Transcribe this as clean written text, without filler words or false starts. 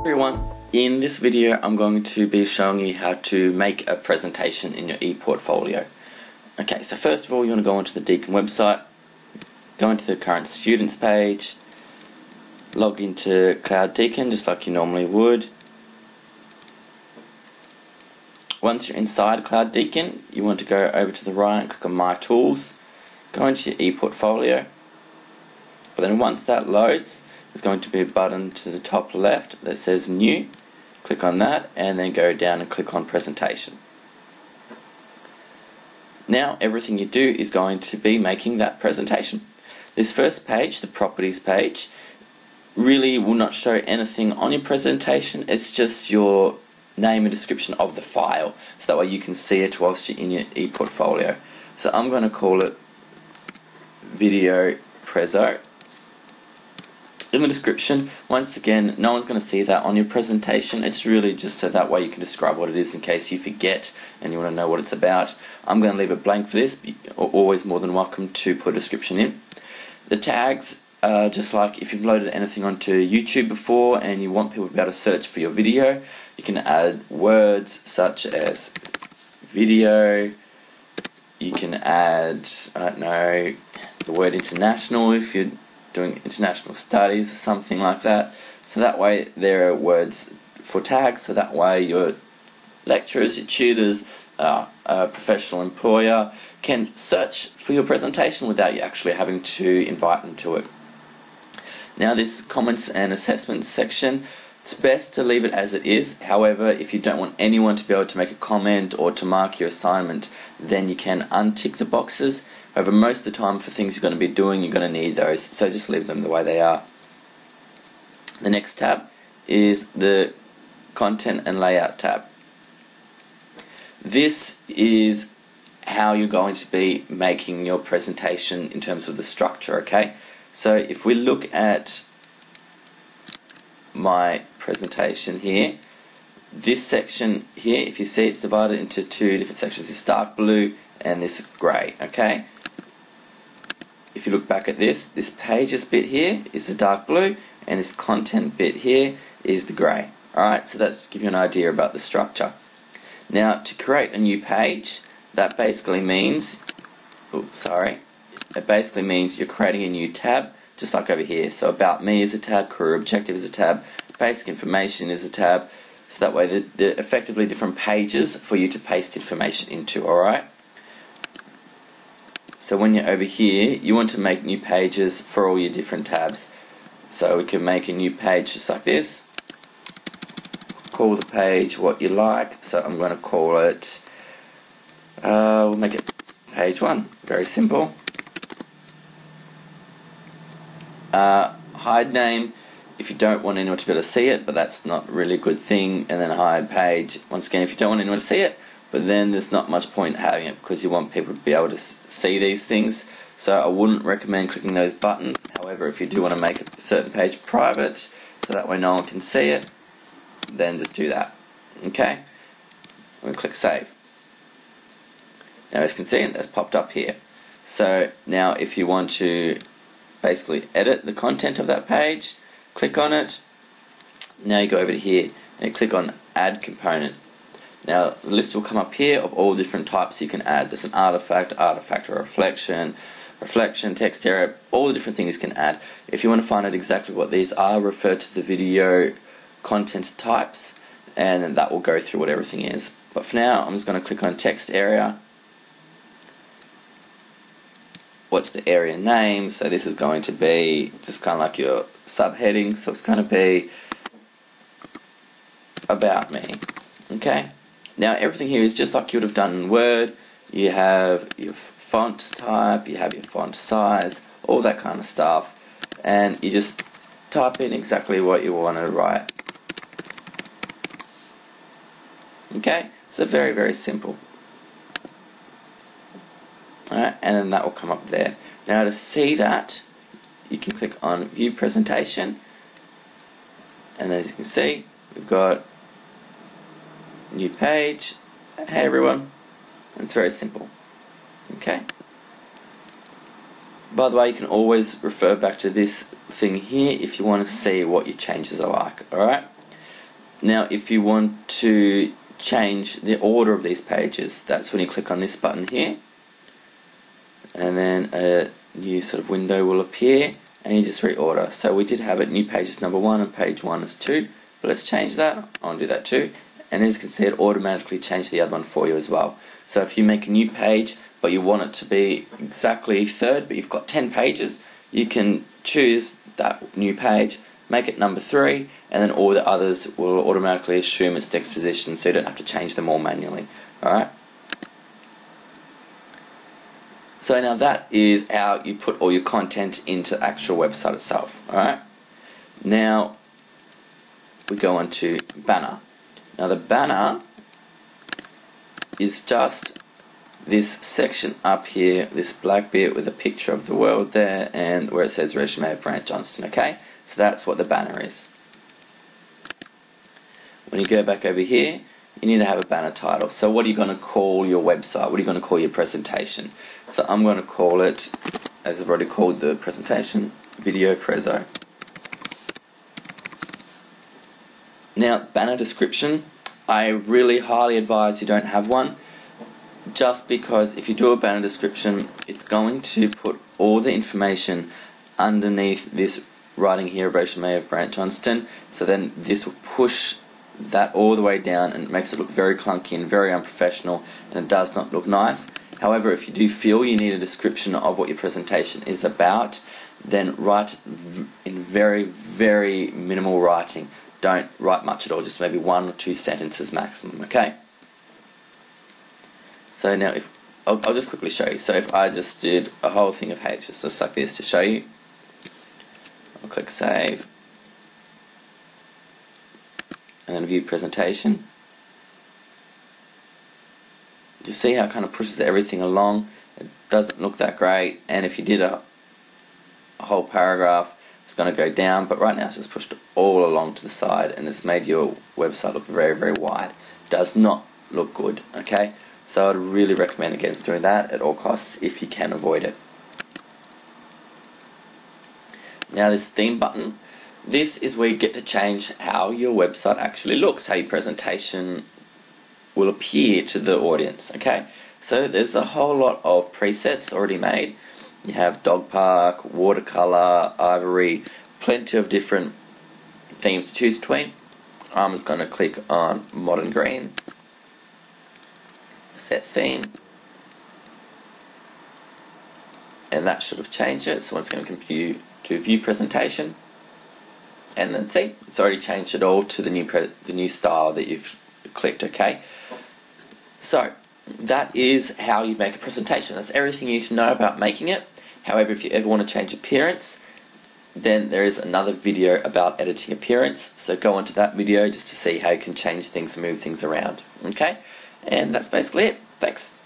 Everyone, in this video I'm going to be showing you how to make a presentation in your ePortfolio. Okay, so first of all you want to go onto the Deakin website, go into the current students page, log into Cloud Deakin just like you normally would. Once you're inside Cloud Deakin, you want to go over to the right and click on My Tools, go into your ePortfolio. But then once that loads, there's going to be a button to the top left that says New. Click on that and then go down and click on Presentation. Now everything you do is going to be making that presentation. This first page, the Properties page, really will not show anything on your presentation. It's just your name and description of the file, so that way you can see it whilst you're in your ePortfolio. So I'm going to call it Video Preso. In the description, once again, no one's going to see that on your presentation. It's really just so that way you can describe what it is in case you forget and you want to know what it's about. I'm going to leave it blank for this. You're always more than welcome to put a description in. The tags, just like if you've loaded anything onto YouTube before and you want people to be able to search for your video, you can add words such as video. You can add, I don't know, the word international if you're doing international studies or something like that. So that way there are words for tags, so that way your lecturers, your tutors, a professional employer can search for your presentation without you actually having to invite them to it. Now this comments and assessments section, it's best to leave it as it is. However, if you don't want anyone to be able to make a comment or to mark your assignment, then you can untick the boxes. However, most of the time for things you're going to be doing, you're going to need those, so just leave them the way they are. The next tab is the Content and Layout tab. This is how you're going to be making your presentation in terms of the structure, okay? So if we look at my presentation here, this section here, if you see, it's divided into two different sections, this dark blue and this grey, okay? If you look back at this pages bit here is the dark blue and this content bit here is the grey. Alright, so that's to give you an idea about the structure. Now to create a new page, that basically means, it basically means you're creating a new tab, just like over here. So About Me is a tab, Career Objective is a tab, Basic Information is a tab, so that way they're effectively different pages for you to paste information into, alright? So when you're over here, you want to make new pages for all your different tabs. So we can make a new page just like this. Call the page what you like. So I'm going to call it, we'll make it page 1. Very simple. Hide name, if you don't want anyone to be able to see it, but that's not really a good thing. And then hide page, once again, if you don't want anyone to see it, but then there's not much point in having it because you want people to be able to see these things. So I wouldn't recommend clicking those buttons. However, if you do want to make a certain page private, so that way no one can see it, then just do that. Okay? I'm going to click Save. Now as you can see, that's popped up here. So now if you want to basically edit the content of that page, click on it. Now you go over to here and click on Add Component. Now the list will come up here of all different types you can add. There's an artifact or reflection, text area, all the different things you can add. If you want to find out exactly what these are, refer to the video content types and that will go through what everything is. But for now, I'm just going to click on text area. What's the area name? So this is going to be just kind of like your subheading, so it's going to be About Me. Okay? Now everything here is just like you would have done in Word. You have your font type, you have your font size, all that kind of stuff, and you just type in exactly what you want to write. Okay? So very, very simple. Alright, and then that will come up there. Now to see that, you can click on View Presentation, and as you can see, we've got new page. Hey everyone, it's very simple. Okay. By the way, you can always refer back to this thing here if you want to see what your changes are like. Alright. Now if you want to change the order of these pages, that's when you click on this button here, and then a new sort of window will appear and you just reorder. So we did have it new pages number 1 and page 1 is 2, but let's change that. I'll do that too, and as you can see it automatically changed the other one for you as well. So if you make a new page but you want it to be exactly third but you've got 10 pages, you can choose that new page, make it number 3, and then all the others will automatically assume its next position, so you don't have to change them all manually. Alright? So now that is how you put all your content into the actual website itself. Alright? Now we go on to banner. Now the banner is just this section up here, this black bit with a picture of the world there and where it says Resume of Brant Johnston, okay? So that's what the banner is. When you go back over here, you need to have a banner title. So what are you going to call your website? What are you going to call your presentation? So I'm going to call it, as I've already called the presentation, Video Prezzo. Now, banner description, I really highly advise you don't have one, just because if you do a banner description, it's going to put all the information underneath this writing here, Resume of Brant Johnston, so then this will push that all the way down and it makes it look very clunky and very unprofessional, and it does not look nice. However, if you do feel you need a description of what your presentation is about, then write in very, very minimal writing. Don't write much at all, just maybe 1 or 2 sentences maximum, okay? So now I'll just quickly show you. So if I just did a whole thing of H's just like this to show you, I'll click Save, and then View Presentation. You see how it kind of pushes everything along. It doesn't look that great, and if you did a whole paragraph, it's going to go down, but right now it's just pushed all along to the side and it's made your website look very, very wide. Does not look good, okay? So I'd really recommend against doing that at all costs if you can avoid it. Now this theme button, this is where you get to change how your website actually looks, how your presentation will appear to the audience, okay? So there's a whole lot of presets already made. You have dog park, watercolor, ivory, plenty of different themes to choose between. I'm just going to click on modern green, set theme, and that should have changed it. So it's going to view presentation, and then see, it's already changed it all to the new style that you've clicked, okay? So that is how you make a presentation. That's everything you need to know about making it. However, if you ever want to change appearance, then there is another video about editing appearance. So go onto that video just to see how you can change things and move things around. Okay? And that's basically it. Thanks.